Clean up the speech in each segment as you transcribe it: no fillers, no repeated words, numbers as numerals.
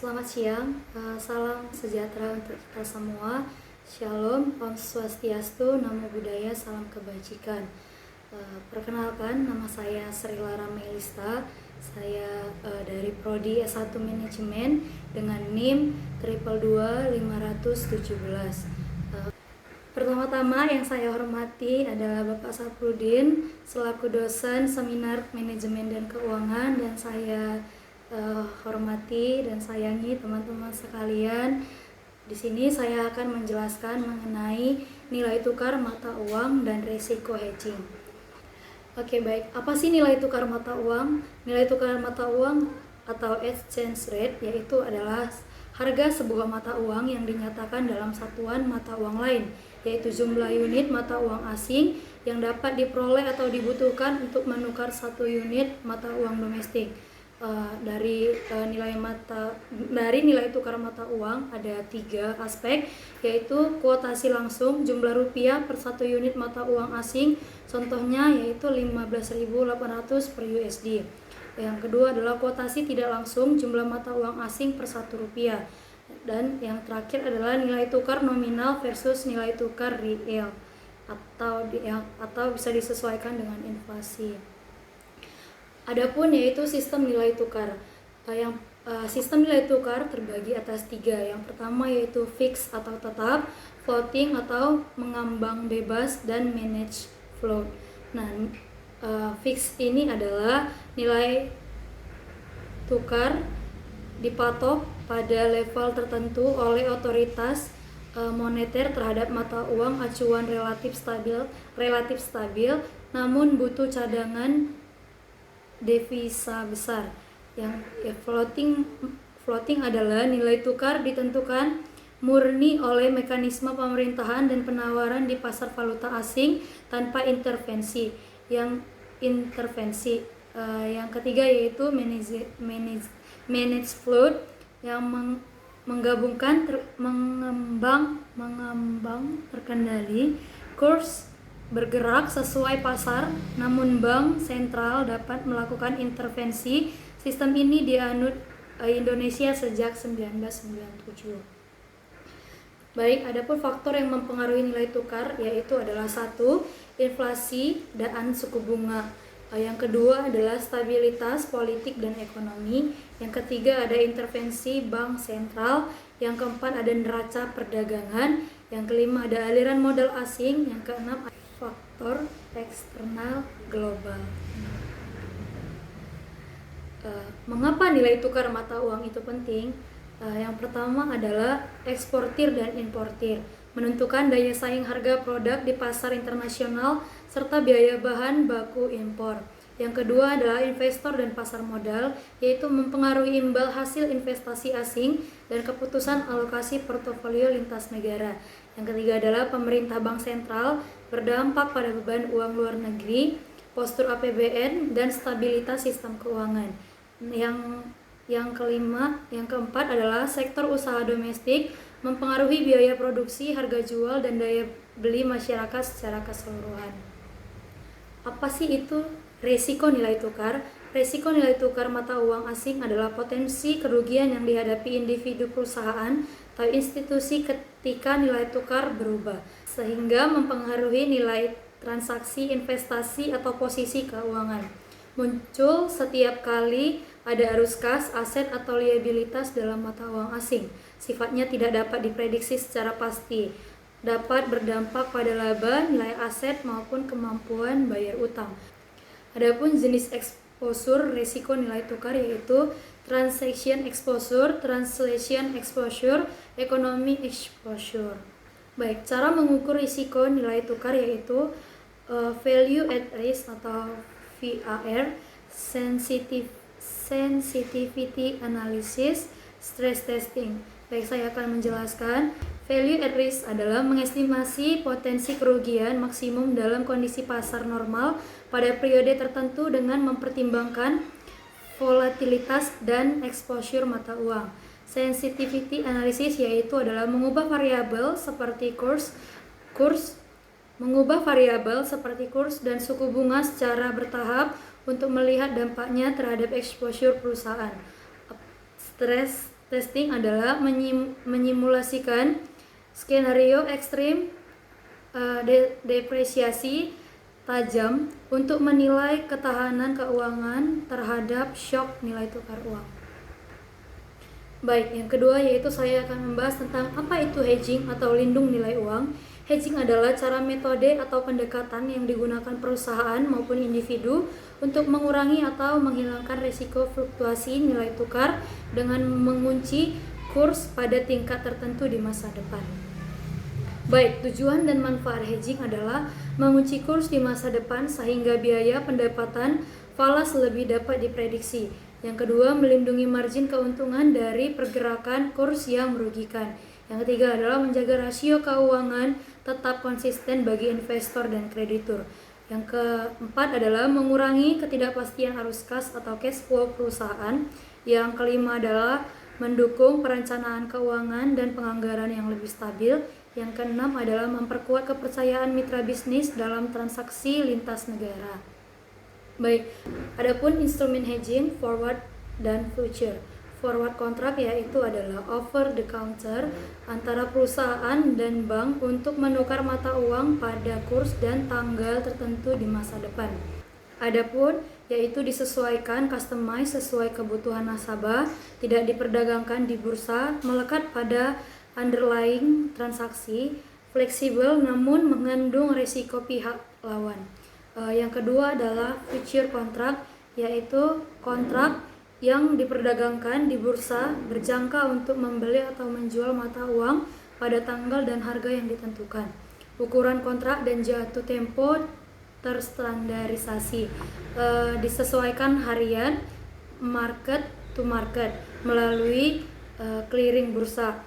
Selamat siang, salam sejahtera untuk kita semua. Shalom, Om Swastiastu, Namo Buddhaya, salam kebajikan. Perkenalkan, nama saya Sri Lara Melista. Saya dari Prodi S1 Manajemen dengan NIM 222517. Pertama-tama yang saya hormati adalah Bapak Saprudin selaku dosen seminar manajemen dan keuangan, dan saya hormati dan sayangi teman-teman sekalian. Di sini saya akan menjelaskan mengenai nilai tukar mata uang dan risiko hedging. Oke, baik. Apa sih nilai tukar mata uang? Nilai tukar mata uang atau exchange rate yaitu adalah harga sebuah mata uang yang dinyatakan dalam satuan mata uang lain, yaitu jumlah unit mata uang asing yang dapat diperoleh atau dibutuhkan untuk menukar satu unit mata uang domestik. Dari nilai tukar mata uang ada 3 aspek, yaitu kuotasi langsung, jumlah rupiah per satu unit mata uang asing, contohnya yaitu 15.800 per USD. Yang kedua adalah kuotasi tidak langsung, jumlah mata uang asing per 1 rupiah. Dan yang terakhir adalah nilai tukar nominal versus nilai tukar real atau bisa disesuaikan dengan inflasi. Adapun yaitu sistem nilai tukar. Sistem nilai tukar terbagi atas 3. Yang pertama yaitu fix atau tetap, floating atau mengambang bebas, dan manage float. Nah, fix ini adalah nilai tukar dipatok pada level tertentu oleh otoritas moneter terhadap mata uang acuan relatif stabil, namun butuh cadangan devisa besar. Floating adalah nilai tukar ditentukan murni oleh mekanisme pemerintahan dan penawaran di pasar valuta asing tanpa intervensi. Yang ketiga yaitu manage float yang mengembang terkendali. Kurs bergerak sesuai pasar, namun bank sentral dapat melakukan intervensi. Sistem ini dianut Indonesia sejak 1997. Baik, adapun faktor yang mempengaruhi nilai tukar yaitu adalah 1. Inflasi dan suku bunga. Yang kedua adalah stabilitas politik dan ekonomi. Yang ketiga ada intervensi bank sentral. Yang keempat ada neraca perdagangan. Yang kelima ada aliran modal asing. Yang keenam faktor eksternal global. Mengapa nilai tukar mata uang itu penting? Yang pertama adalah eksportir dan importir, menentukan daya saing harga produk di pasar internasional serta biaya bahan baku impor. Yang kedua adalah investor dan pasar modal, yaitu mempengaruhi imbal hasil investasi asing dan keputusan alokasi portofolio lintas negara. Yang ketiga adalah pemerintah bank sentral, berdampak pada beban uang luar negeri, postur APBN, dan stabilitas sistem keuangan. Yang keempat adalah sektor usaha domestik, mempengaruhi biaya produksi, harga jual, dan daya beli masyarakat secara keseluruhan. Apa sih itu resiko nilai tukar? Resiko nilai tukar mata uang asing adalah potensi kerugian yang dihadapi individu, perusahaan, atau institusi ketika nilai tukar berubah, sehingga mempengaruhi nilai transaksi, investasi, atau posisi keuangan. Muncul setiap kali ada arus kas, aset, atau liabilitas dalam mata uang asing. Sifatnya tidak dapat diprediksi secara pasti, dapat berdampak pada laba, nilai aset, maupun kemampuan bayar utang. Adapun jenis exposure risiko nilai tukar yaitu transaction exposure, translation exposure, economy exposure. Baik, cara mengukur risiko nilai tukar yaitu value at risk atau VAR, sensitivity analysis, stress testing. Baik, saya akan menjelaskan. Value at risk adalah mengestimasi potensi kerugian maksimum dalam kondisi pasar normal pada periode tertentu dengan mempertimbangkan volatilitas dan exposure mata uang. Sensitivity analysis yaitu adalah mengubah variabel seperti kurs dan suku bunga secara bertahap untuk melihat dampaknya terhadap exposure perusahaan. Stress testing adalah menyimulasikan skenario ekstrim depresiasi tajam untuk menilai ketahanan keuangan terhadap shock nilai tukar uang. Baik, yang kedua yaitu saya akan membahas tentang apa itu hedging atau lindung nilai uang. Hedging adalah cara metode atau pendekatan yang digunakan perusahaan maupun individu untuk mengurangi atau menghilangkan risiko fluktuasi nilai tukar dengan mengunci kurs pada tingkat tertentu di masa depan. Baik, tujuan dan manfaat hedging adalah mengunci kurs di masa depan sehingga biaya pendapatan falas lebih dapat diprediksi. Yang kedua, melindungi margin keuntungan dari pergerakan kurs yang merugikan. Yang ketiga adalah menjaga rasio keuangan tetap konsisten bagi investor dan kreditur. Yang keempat adalah mengurangi ketidakpastian arus kas atau cash flow perusahaan. Yang kelima adalah mendukung perencanaan keuangan dan penganggaran yang lebih stabil. Yang keenam adalah memperkuat kepercayaan mitra bisnis dalam transaksi lintas negara. Baik, adapun instrumen hedging, forward dan future. Forward kontrak yaitu adalah over the counter antara perusahaan dan bank untuk menukar mata uang pada kurs dan tanggal tertentu di masa depan. Adapun yaitu disesuaikan customize sesuai kebutuhan nasabah, tidak diperdagangkan di bursa, melekat pada underlying transaksi, fleksibel namun mengandung risiko pihak lawan. Yang kedua adalah future contract, yaitu kontrak yang diperdagangkan di bursa berjangka untuk membeli atau menjual mata uang pada tanggal dan harga yang ditentukan. Ukuran kontrak dan jatuh tempo terstandarisasi, disesuaikan harian, market to market melalui clearing bursa.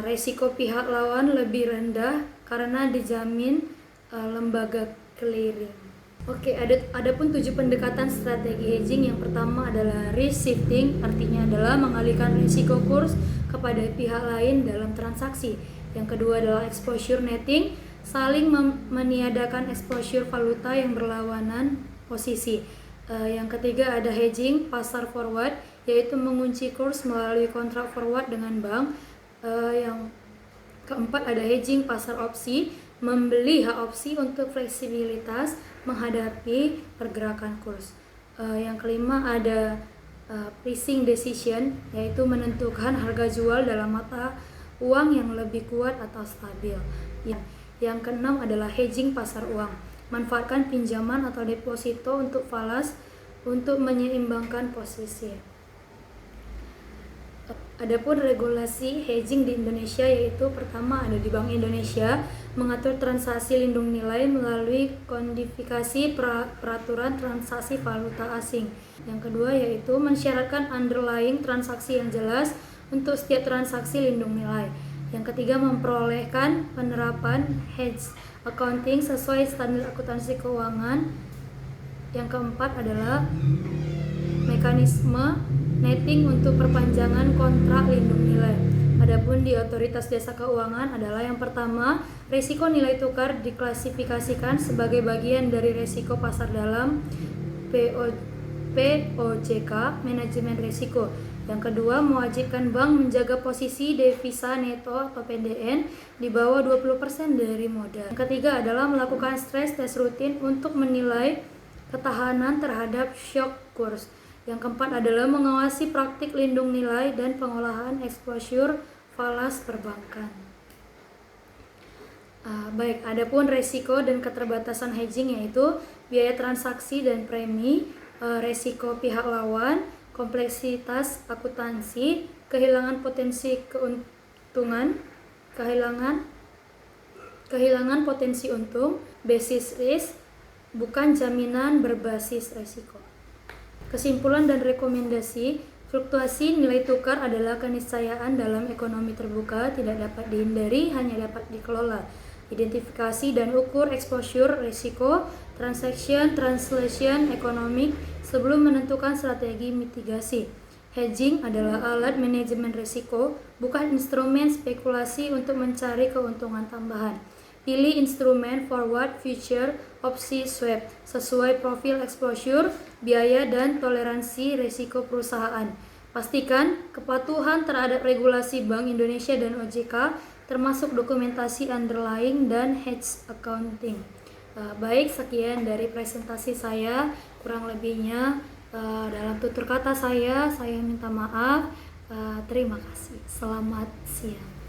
Resiko pihak lawan lebih rendah karena dijamin lembaga clearing. Oke, adapun 7 pendekatan strategi hedging. Yang pertama adalah risk shifting, artinya adalah mengalihkan risiko kurs kepada pihak lain dalam transaksi. Yang kedua adalah exposure netting, saling meniadakan exposure valuta yang berlawanan posisi. Yang ketiga ada hedging pasar forward, yaitu mengunci kurs melalui kontrak forward dengan bank. Yang keempat ada hedging pasar opsi, membeli hak opsi untuk fleksibilitas menghadapi pergerakan kurs. Yang kelima ada pricing decision, yaitu menentukan harga jual dalam mata uang yang lebih kuat atau stabil. Yang keenam adalah hedging pasar uang, manfaatkan pinjaman atau deposito untuk falas untuk menyeimbangkan posisi. Adapun regulasi hedging di Indonesia yaitu pertama ada di Bank Indonesia, mengatur transaksi lindung nilai melalui kodifikasi peraturan transaksi valuta asing. Yang kedua yaitu mensyaratkan underlying transaksi yang jelas untuk setiap transaksi lindung nilai. Yang ketiga memperolehkan penerapan hedge accounting sesuai standar akuntansi keuangan. Yang keempat adalah mekanisme netting untuk perpanjangan kontrak lindung nilai. Adapun di Otoritas Jasa Keuangan adalah yang pertama, risiko nilai tukar diklasifikasikan sebagai bagian dari risiko pasar dalam POJK, manajemen risiko. Yang kedua, mewajibkan bank menjaga posisi devisa neto atau PDN di bawah 20% dari modal. Yang ketiga adalah melakukan stress test rutin untuk menilai ketahanan terhadap shock kurs. Yang keempat adalah mengawasi praktik lindung nilai dan pengolahan exposure falas perbankan. Baik, adapun resiko dan keterbatasan hedging yaitu biaya transaksi dan premi, resiko pihak lawan, kompleksitas akuntansi, kehilangan potensi keuntungan, kehilangan potensi untung, basis risk, bukan jaminan berbasis resiko. Kesimpulan dan rekomendasi, fluktuasi nilai tukar adalah keniscayaan dalam ekonomi terbuka, tidak dapat dihindari, hanya dapat dikelola. Identifikasi dan ukur exposure risiko, translation economic sebelum menentukan strategi mitigasi. Hedging adalah alat manajemen risiko, bukan instrumen spekulasi untuk mencari keuntungan tambahan. Pilih instrumen forward, future, opsi, swap sesuai profil exposure, biaya dan toleransi risiko perusahaan. Pastikan kepatuhan terhadap regulasi Bank Indonesia dan OJK, termasuk dokumentasi underlying dan hedge accounting. Baik, sekian dari presentasi saya. Kurang lebihnya dalam tutur kata saya minta maaf. Terima kasih. Selamat siang.